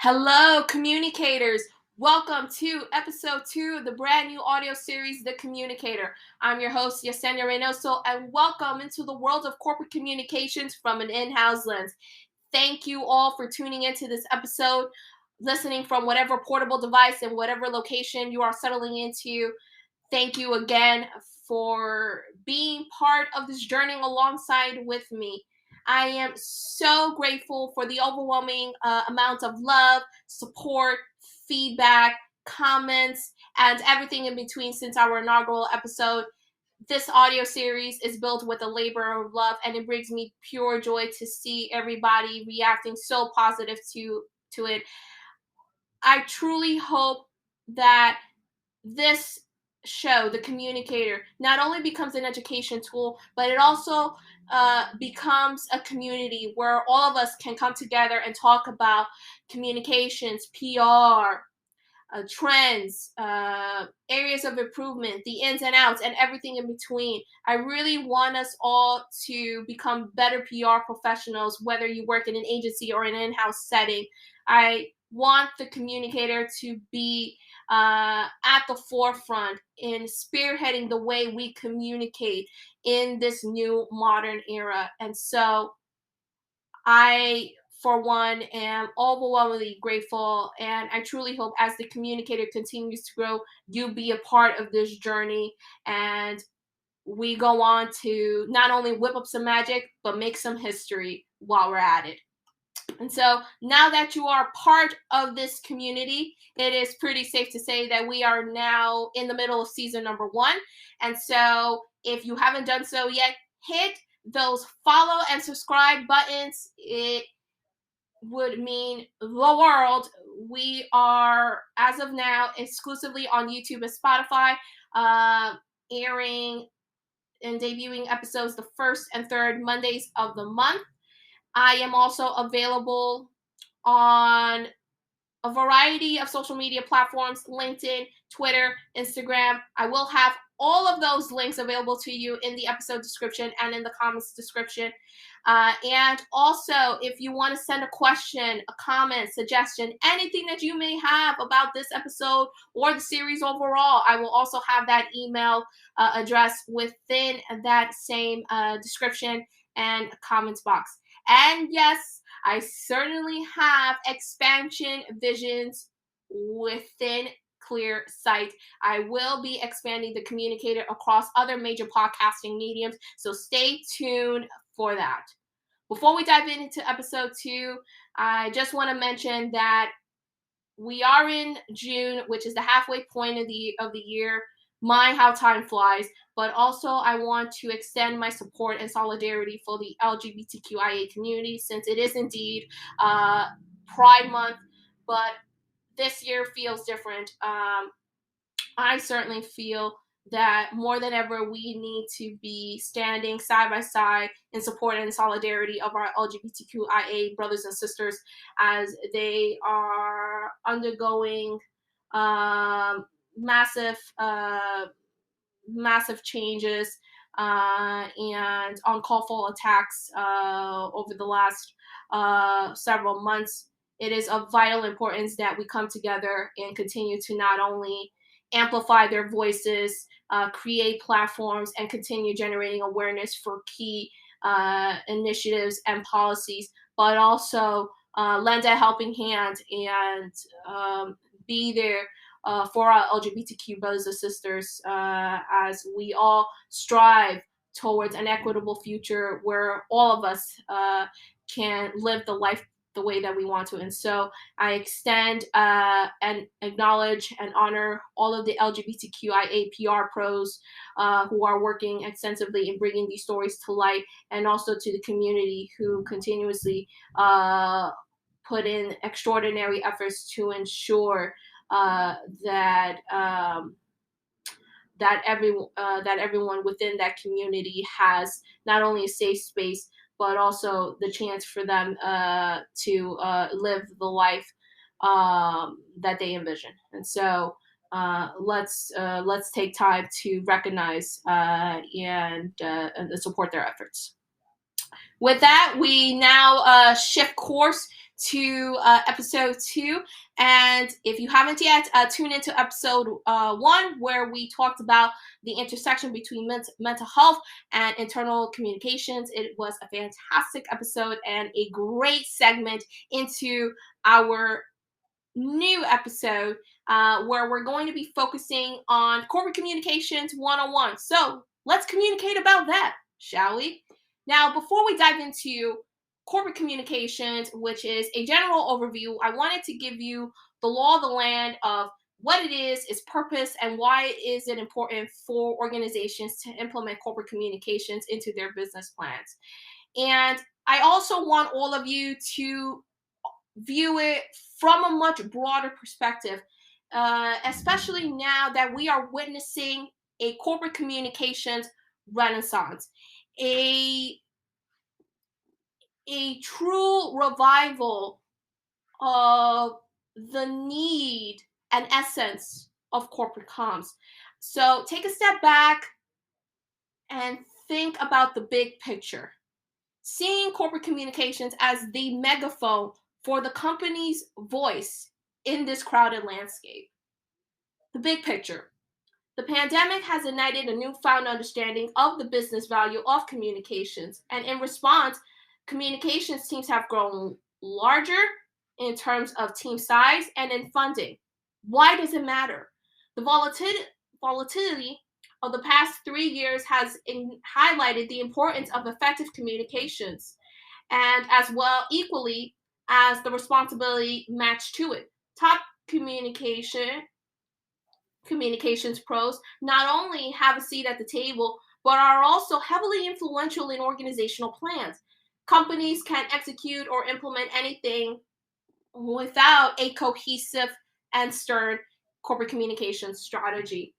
Hello, communicators. Welcome to episode 2 of the brand new audio series, The Communicator. I'm your host, Yesenia Reinoso, and welcome into the world of corporate communications from an in-house lens. Thank you all for tuning into this episode, listening from whatever portable device and whatever location you are settling into. Thank you again for being part of this journey alongside with me. I am so grateful for the overwhelming amount of love, support, feedback, comments, and everything in between since our inaugural episode. This audio series is built with a labor of love, and it brings me pure joy to see everybody reacting so positive to it. I truly hope that this show, The Communicator, not only becomes an education tool, but it also becomes a community where all of us can come together and talk about communications, PR, trends, areas of improvement, the ins and outs, and everything in between. I really want us all to become better PR professionals, whether you work in an agency or in an in-house setting. I want the communicator to be at the forefront in spearheading the way we communicate in this new modern era. And so I, for one, am overwhelmingly grateful, and I truly hope as the communicator continues to grow, you be a part of this journey, and we go on to not only whip up some magic, but make some history while we're at it. And so now that you are part of this community, it is pretty safe to say that we are now in the middle of season number 1. And so if you haven't done so yet, hit those follow and subscribe buttons. It would mean the world. We are, as of now, exclusively on YouTube and Spotify, airing and debuting episodes the first and third Mondays of the month. I am also available on a variety of social media platforms: LinkedIn, Twitter, Instagram. I will have all of those links available to you in the episode description and in the comments description. And also, if you want to send a question, a comment, suggestion, anything that you may have about this episode or the series overall, I will also have that email address within that same description and comments box. And yes, I certainly have expansion visions within clear sight. I will be expanding the communicator across other major podcasting mediums, so stay tuned for that. Before we dive into episode 2, I just want to mention that we are in June, which is the halfway point of the year. My, how time flies. But also, I want to extend my support and solidarity for the LGBTQIA community, since it is indeed Pride Month, but this year feels different. I certainly feel that more than ever, we need to be standing side by side in support and solidarity of our LGBTQIA brothers and sisters as they are undergoing massive changes and uncalled for attacks over the last several months. It is of vital importance that we come together and continue to not only amplify their voices, create platforms, and continue generating awareness for key initiatives and policies, but also lend a helping hand and be there for our LGBTQ brothers and sisters as we all strive towards an equitable future where all of us can live the life the way that we want to. And so I extend and acknowledge and honor all of the LGBTQIA PR pros who are working extensively in bringing these stories to light, and also to the community who continuously put in extraordinary efforts to ensure that everyone within that community has not only a safe space, but also the chance for them to live the life that they envision. And so let's take time to recognize and support their efforts. With that, we now shift course to episode 2. And if you haven't yet, tune into episode 1, where we talked about the intersection between mental health and internal communications. It was a fantastic episode and a great segment into our new episode, where we're going to be focusing on corporate communications 101. So let's communicate about that, shall we? Now, before we dive into corporate communications, which is a general overview, I wanted to give you the law of the land of what it is, its purpose, and why is it important for organizations to implement corporate communications into their business plans. And I also want all of you to view it from a much broader perspective, especially now that we are witnessing a corporate communications renaissance, a, a true revival of the need and essence of corporate comms. So take a step back and think about the big picture. Seeing corporate communications as the megaphone for the company's voice in this crowded landscape. The big picture. The pandemic has ignited a newfound understanding of the business value of communications, and in response, communications teams have grown larger in terms of team size and in funding. Why does it matter? The volatility of the past 3 years has highlighted the importance of effective communications, and as well, equally, as the responsibility matched to it. Top communications pros not only have a seat at the table, but are also heavily influential in organizational plans. Companies can execute or implement anything without a cohesive and stern corporate communications strategy.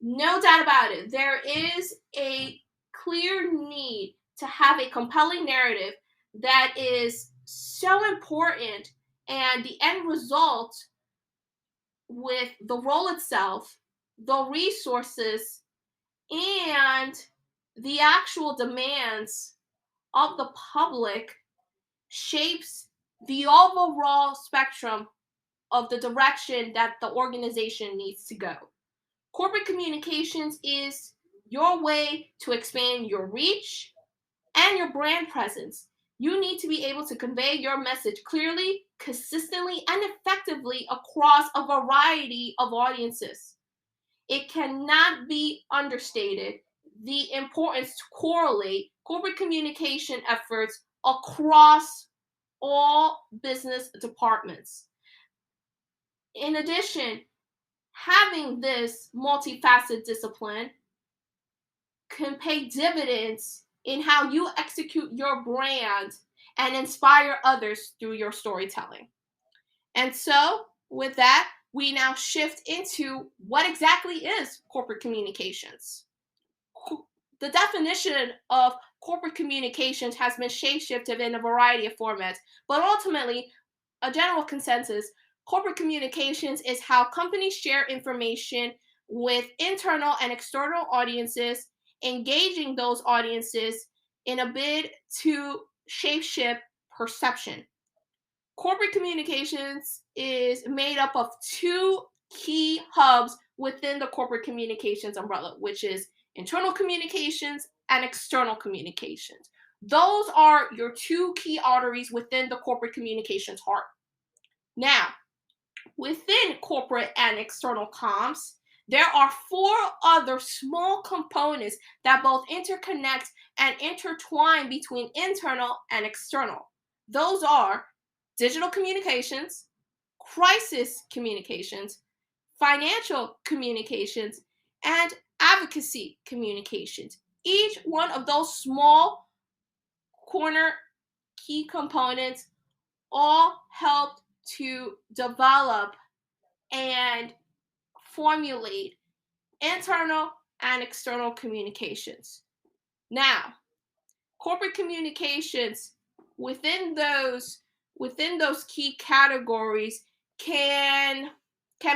No doubt about it, there is a clear need to have a compelling narrative that is so important, and the end result with the role itself, the resources, and the actual demands of the public shapes the overall spectrum of the direction that the organization needs to go. Corporate communications is your way to expand your reach and your brand presence. You need to be able to convey your message clearly, consistently, and effectively across a variety of audiences. It cannot be understated the importance to correlate corporate communication efforts across all business departments. In addition, having this multifaceted discipline can pay dividends in how you execute your brand and inspire others through your storytelling. And so, with that, we now shift into what exactly is corporate communications. The definition of corporate communications has been shape-shifted in a variety of formats, but ultimately, a general consensus, corporate communications is how companies share information with internal and external audiences, engaging those audiences in a bid to shape-shift perception. Corporate communications is made up of two key hubs within the corporate communications umbrella, which is internal communications and external communications. Those are your two key arteries within the corporate communications heart. Now, within corporate and external comms, there are four other small components that both interconnect and intertwine between internal and external. Those are digital communications, crisis communications, financial communications, and advocacy communications. Each one of those small corner key components all help to develop and formulate internal and external communications. Now, corporate communications within those key categories can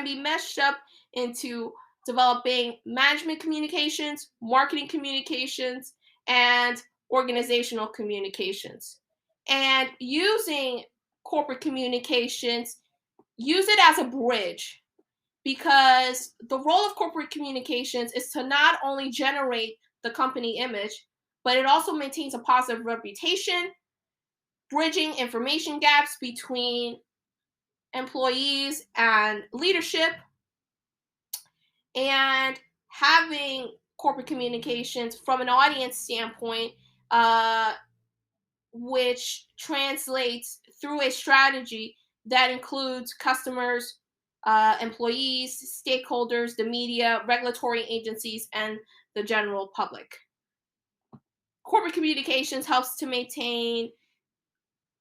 be meshed up into developing management communications, marketing communications, and organizational communications. And using corporate communications, use it as a bridge, because the role of corporate communications is to not only generate the company image, but it also maintains a positive reputation, bridging information gaps between employees and leadership, and having corporate communications from an audience standpoint, uh, which translates through a strategy that includes customers, employees, stakeholders, the media, regulatory agencies, and the general public. Corporate communications helps to maintain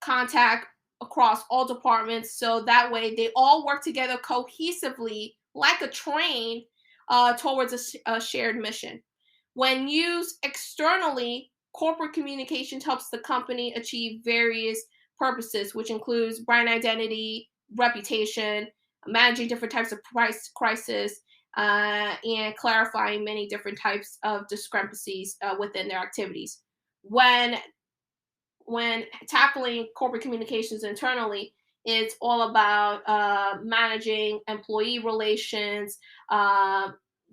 contact across all departments, so that way they all work together cohesively like a train, towards a shared mission. When used externally, corporate communications helps the company achieve various purposes, which includes brand identity, reputation, managing different types of price crisis, and clarifying many different types of discrepancies within their activities. When tackling corporate communications internally, it's all about managing employee relations, uh,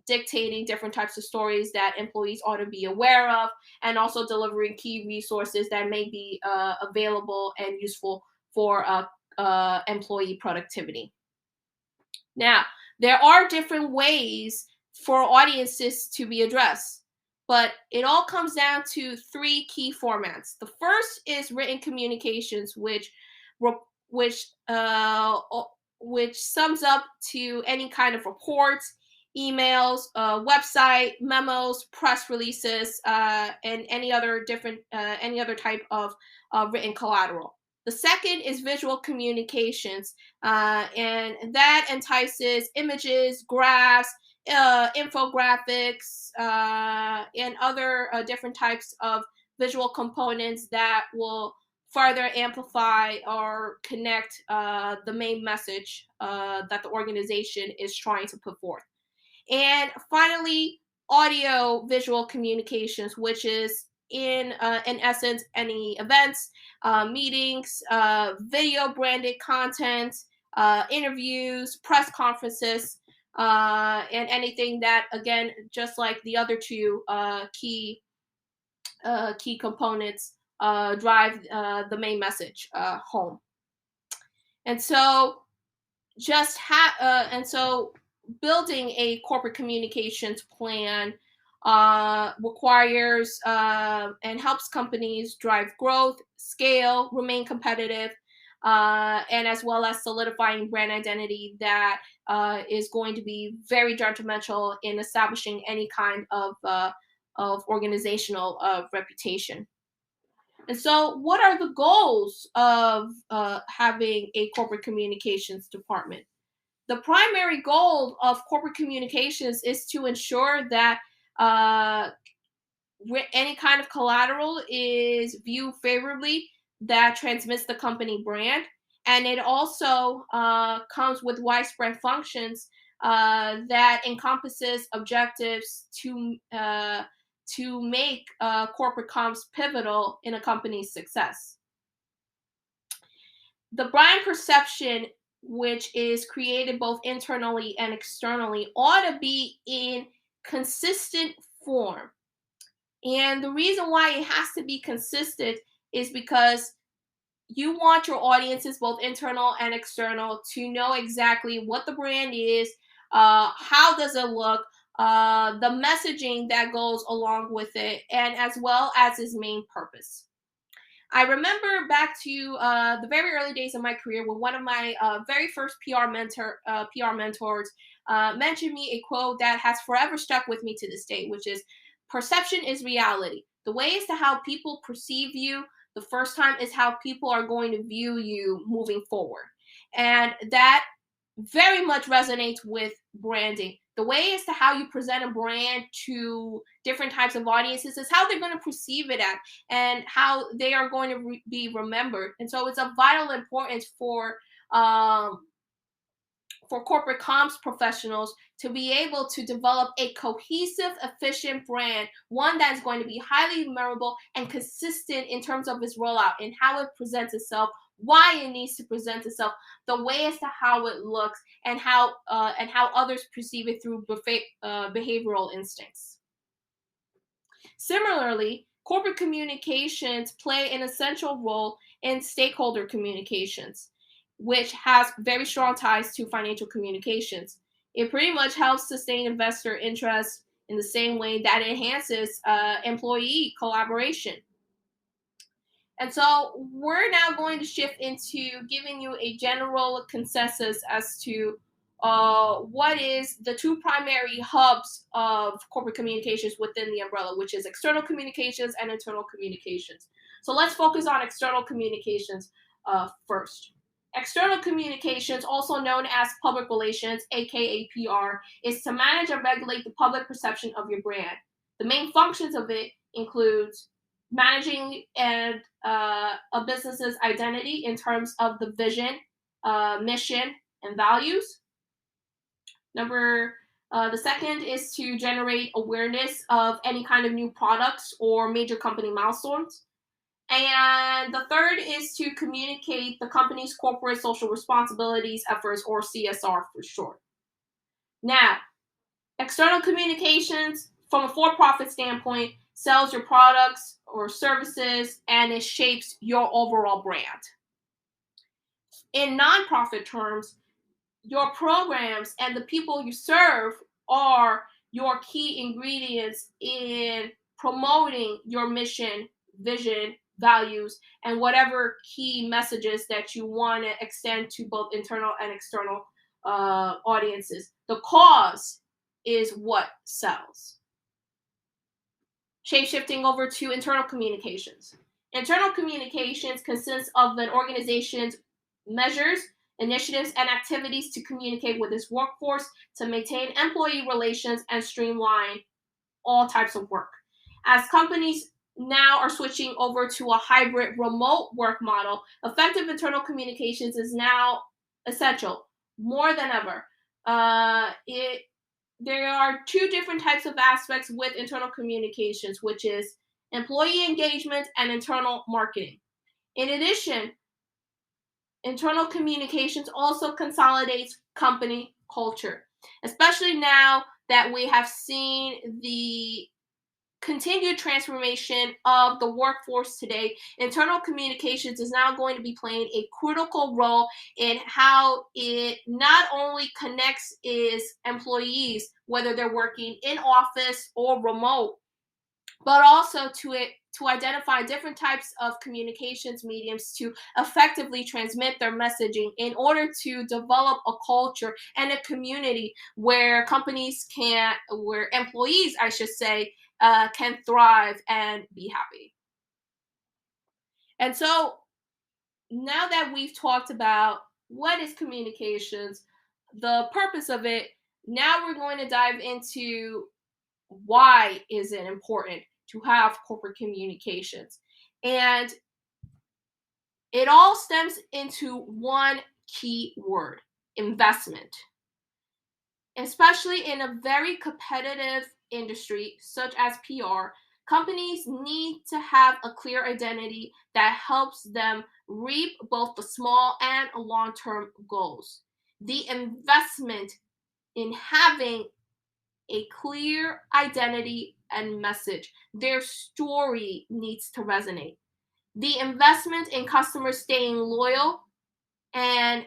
dictating different types of stories that employees ought to be aware of, and also delivering key resources that may be available and useful for employee productivity. Now, there are different ways for audiences to be addressed, but it all comes down to three key formats. The first is written communications, which which sums up to any kind of reports, emails, website memos, press releases, and any other type of written collateral. The second is visual communications, and that entices images, graphs, infographics, and other different types of visual components that will further amplify or connect the main message that the organization is trying to put forth. And finally, audio visual communications, which is in essence any events, meetings, video branded content, interviews, press conferences, and anything that, again, just like the other two key components, drive the main message home. And so and so building a corporate communications plan requires and helps companies drive growth, scale, remain competitive, and as well as solidifying brand identity that is going to be very detrimental in establishing any kind of organizational reputation. And so, what are the goals of having a corporate communications department? The primary goal of corporate communications is to ensure that uh, any kind of collateral is viewed favorably that transmits the company brand. And it also comes with widespread functions that encompasses objectives to make corporate comms pivotal in a company's success. The brand perception, which is created both internally and externally, ought to be in consistent form. And the reason why it has to be consistent is because you want your audiences, both internal and external, to know exactly what the brand is, how does it look, the messaging that goes along with it, and as well as its main purpose. I remember back to the very early days of my career when one of my very first PR mentors mentioned me a quote that has forever stuck with me to this day, which is, "Perception is reality. The way as to how people perceive you the first time is how people are going to view you moving forward." And that very much resonates with branding. The way as to how you present a brand to different types of audiences is how they're going to perceive it at, and how they are going to be remembered. And so it's of vital importance for corporate comms professionals to be able to develop a cohesive, efficient brand, one that is going to be highly memorable and consistent in terms of its rollout and how it presents itself why it needs to present itself, the way as to how it looks, and how others perceive it through behavioral instincts. Similarly, corporate communications play an essential role in stakeholder communications, which has very strong ties to financial communications. It pretty much helps sustain investor interest in the same way that it enhances employee collaboration. And so we're now going to shift into giving you a general consensus as to what is the two primary hubs of corporate communications within the umbrella, which is external communications and internal communications. So let's focus on external communications first. External communications, also known as public relations, aka PR, is to manage and regulate the public perception of your brand. The main functions of it includes managing and a business's identity in terms of the vision, mission, and values. The second is to generate awareness of any kind of new products or major company milestones. And the third is to communicate the company's corporate social responsibilities efforts, or CSR for short. Now, external communications, from a for-profit standpoint, sells your products or services, and it shapes your overall brand. In nonprofit terms, your programs and the people you serve are your key ingredients in promoting your mission, vision, values, and whatever key messages that you want to extend to both internal and external audiences. The cause is what sells. Shape-shifting over to internal communications. Internal communications consists of an organization's measures, initiatives, and activities to communicate with its workforce, to maintain employee relations, and streamline all types of work. As companies now are switching over to a hybrid remote work model, effective internal communications is now essential, more than ever. There are two different types of aspects with internal communications, which is employee engagement and internal marketing. In addition, internal communications also consolidates company culture, especially now that we have seen the continued transformation of the workforce today. Internal communications is now going to be playing a critical role in how it not only connects its employees, whether they're working in office or remote, but also to identify different types of communications mediums to effectively transmit their messaging in order to develop a culture and a community where where employees, I should say, can thrive and be happy. And so now that we've talked about what is communications, the purpose of it, now we're going to dive into why is it important to have corporate communications. And it all stems into one key word: investment. Especially in a very competitive industry such as PR, companies need to have a clear identity that helps them reap both the small and long-term goals. The investment in having a clear identity and message, their story needs to resonate. The investment in customers staying loyal and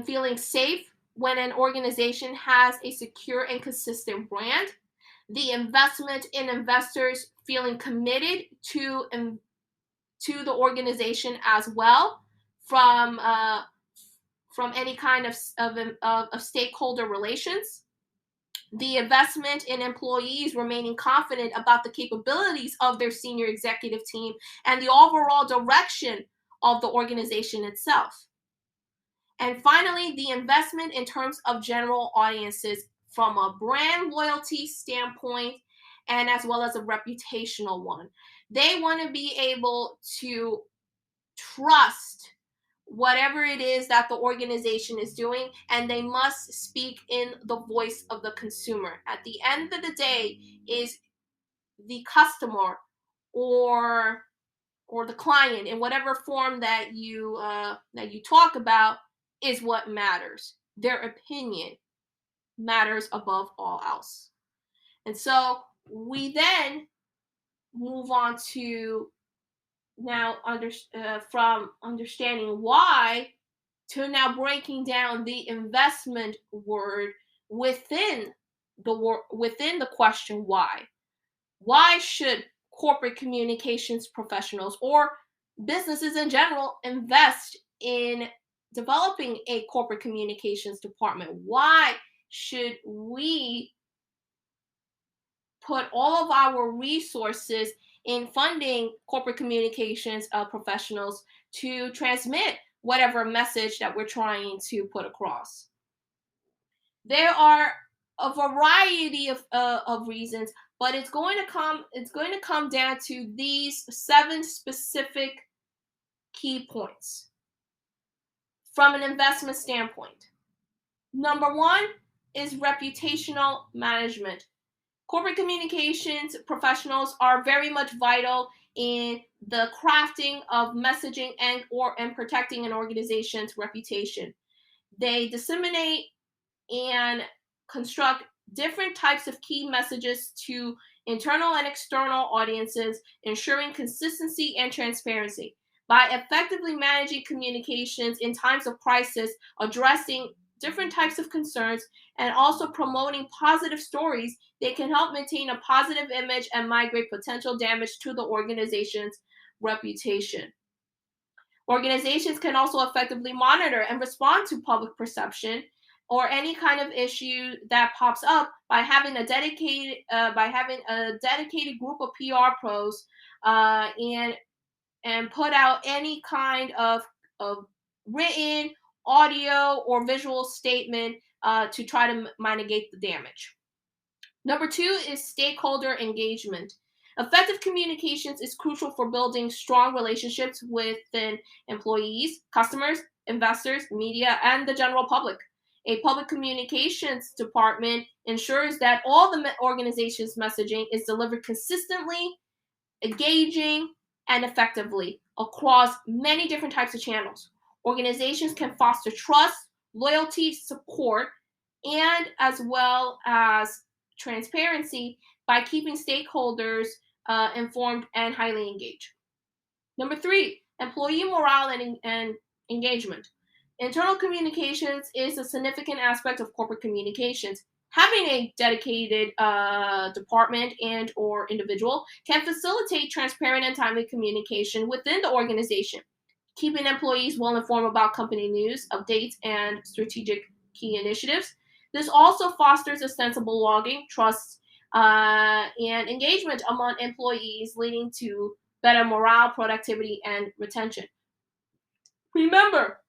feeling safe when an organization has a secure and consistent brand. The investment in investors feeling committed to the organization as well, from any kind of stakeholder relations. The investment in employees remaining confident about the capabilities of their senior executive team and the overall direction of the organization itself. And finally, the investment in terms of general audiences from a brand loyalty standpoint, and as well as a reputational one. They want to be able to trust whatever it is that the organization is doing, and they must speak in the voice of the consumer. At the end of the day, is the customer or or the client in whatever form that you talk about is what matters. Their opinion matters above all else. And so we then move on to now from understanding why to now breaking down the investment word within within the question why. Why should corporate communications professionals or businesses in general invest in developing a corporate communications department? Why should we put all of our resources in funding corporate communications professionals to transmit whatever message that we're trying to put across? There are a variety of reasons, but it's going to come down to these 7 specific key points from an investment standpoint. Number 1 is reputational management. Corporate communications professionals are very much vital in the crafting of messaging and protecting an organization's reputation. They disseminate and construct different types of key messages to internal and external audiences, ensuring consistency and transparency. By effectively managing communications in times of crisis, addressing different types of concerns, and also promoting positive stories, they can help maintain a positive image and mitigate potential damage to the organization's reputation. Organizations can also effectively monitor and respond to public perception or any kind of issue that pops up by having a dedicated group of PR pros and put out any kind of written, audio, or visual statement to try to mitigate the damage. Number 2 is stakeholder engagement. Effective communications is crucial for building strong relationships within employees, customers, investors, media, and the general public. A public communications department ensures that all the organization's messaging is delivered consistently, engaging, and effectively across many different types of channels. Organizations can foster trust, loyalty, support, and as well as transparency by keeping stakeholders informed and highly engaged. Number 3, employee morale and engagement. Internal communications is a significant aspect of corporate communications. Having a dedicated department and or individual can facilitate transparent and timely communication within the organization, keeping employees well informed about company news, updates, and strategic key initiatives. This also fosters a sensible logging, trust, and engagement among employees, leading to better morale, productivity, and retention. Remember,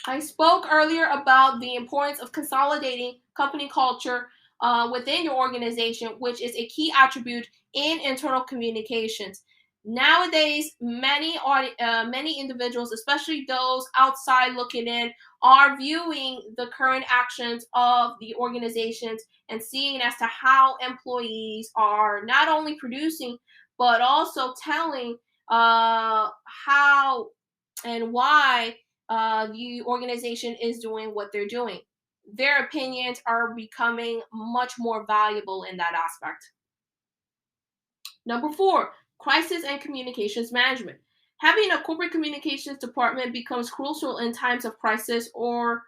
I spoke earlier about the importance of consolidating company culture within your organization, which is a key attribute in internal communications. Nowadays, many individuals, especially those outside looking in, are viewing the current actions of the organizations and seeing as to how employees are not only producing but also telling how and why the organization is doing what they're doing. Their opinions are becoming much more valuable in that aspect. Number 4, crisis and communications management. Having a corporate communications department becomes crucial in times of crisis or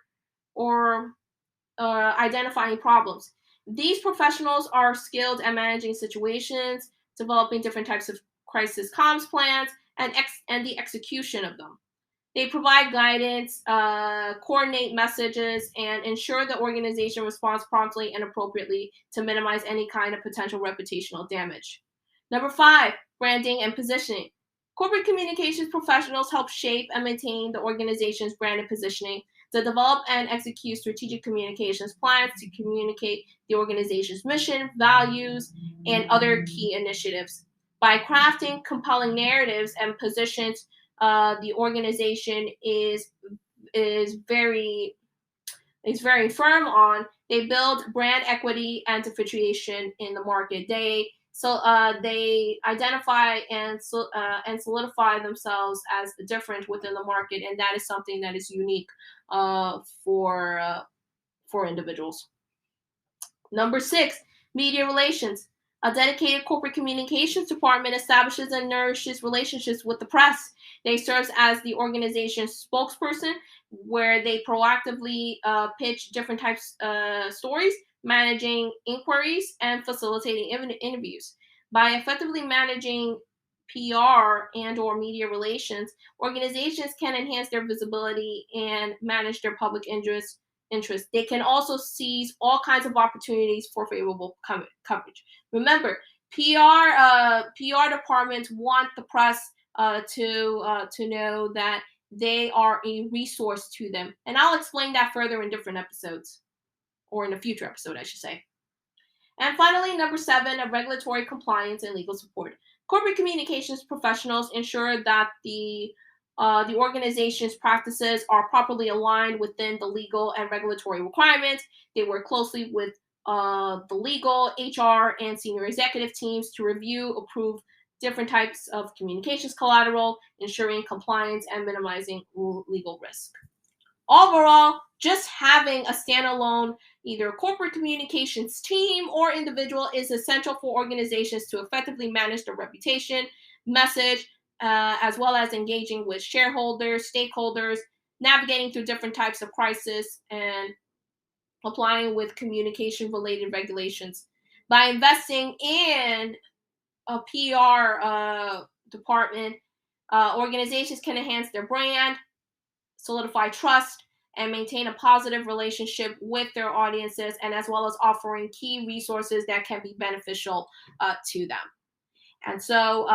identifying problems. These professionals are skilled at managing situations, developing different types of crisis comms plans, and the execution of them. They provide guidance, coordinate messages, and ensure the organization responds promptly and appropriately to minimize any kind of potential reputational damage. Number 5, branding and positioning. Corporate communications professionals help shape and maintain the organization's brand and positioning. They develop and execute strategic communications plans to communicate the organization's mission, values, and other key initiatives. By crafting compelling narratives and positions the organization is very firm on. They build brand equity and differentiation in the market. They So they identify and solidify themselves as different within the market, and that is something that is unique uh, for individuals. Number six, media relations. A dedicated corporate communications department establishes and nourishes relationships with the press. They serve as the organization's spokesperson, where they proactively pitch different types of stories, managing inquiries, and facilitating interviews. By effectively managing PR and/or media relations, organizations can enhance their visibility and manage their public interest. They can also seize all kinds of opportunities for favorable coverage. Remember, PR departments want the press to know that they are a resource to them, and I'll explain that further in different episodes, or in a future episode, I should say. And finally, number seven, of regulatory compliance and legal support. Corporate communications professionals ensure that the organization's practices are properly aligned within the legal and regulatory requirements. They work closely with the legal, HR, and senior executive teams to review, approve different types of communications collateral, ensuring compliance and minimizing legal risk. Overall, just having a standalone either corporate communications team or individual is essential for organizations to effectively manage their reputation, message, as well as engaging with shareholders, stakeholders, navigating through different types of crisis, and applying with communication related regulations. By investing in a PR department, organizations can enhance their brand, solidify trust, and maintain a positive relationship with their audiences, and as well as offering key resources that can be beneficial to them. And so,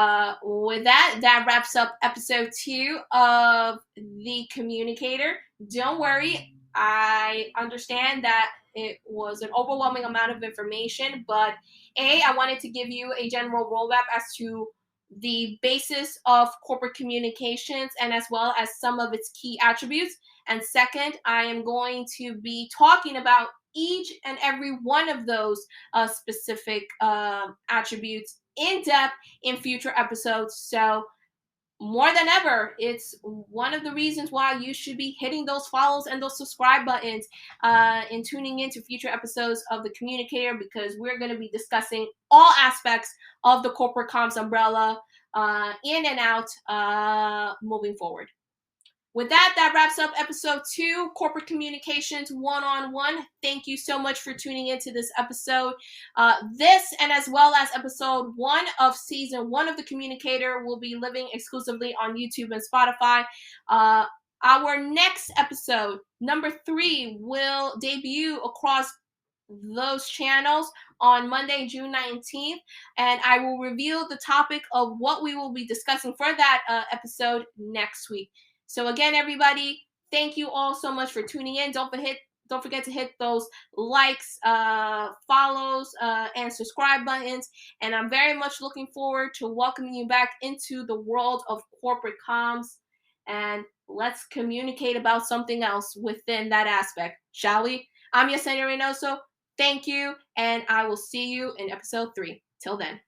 with that, that wraps up episode 2 of The Communicator. Don't worry, I understand that it was an overwhelming amount of information, but I wanted to give you a general roadmap as to the basis of corporate communications and as well as some of its key attributes. And second, I am going to be talking about each and every one of those specific attributes in depth in future episodes. So, more than ever, it's one of the reasons why you should be hitting those follows and those subscribe buttons and tuning into future episodes of The Communicator, because we're going to be discussing all aspects of the corporate comms umbrella in and out moving forward. With that, that wraps up episode 2, Corporate Communications One-on-One. Thank you so much for tuning into this episode. This, and as well as episode 1 of season 1 of The Communicator, will be living exclusively on YouTube and Spotify. Our next episode, number 3, will debut across those channels on Monday, June 19th, and I will reveal the topic of what we will be discussing for that episode next week. So again, everybody, thank you all so much for tuning in. Don't forget to hit those likes, follows, and subscribe buttons. And I'm very much looking forward to welcoming you back into the world of corporate comms. And let's communicate about something else within that aspect, shall we? I'm Yesenia Reinoso. Thank you, and I will see you in episode 3. Till then.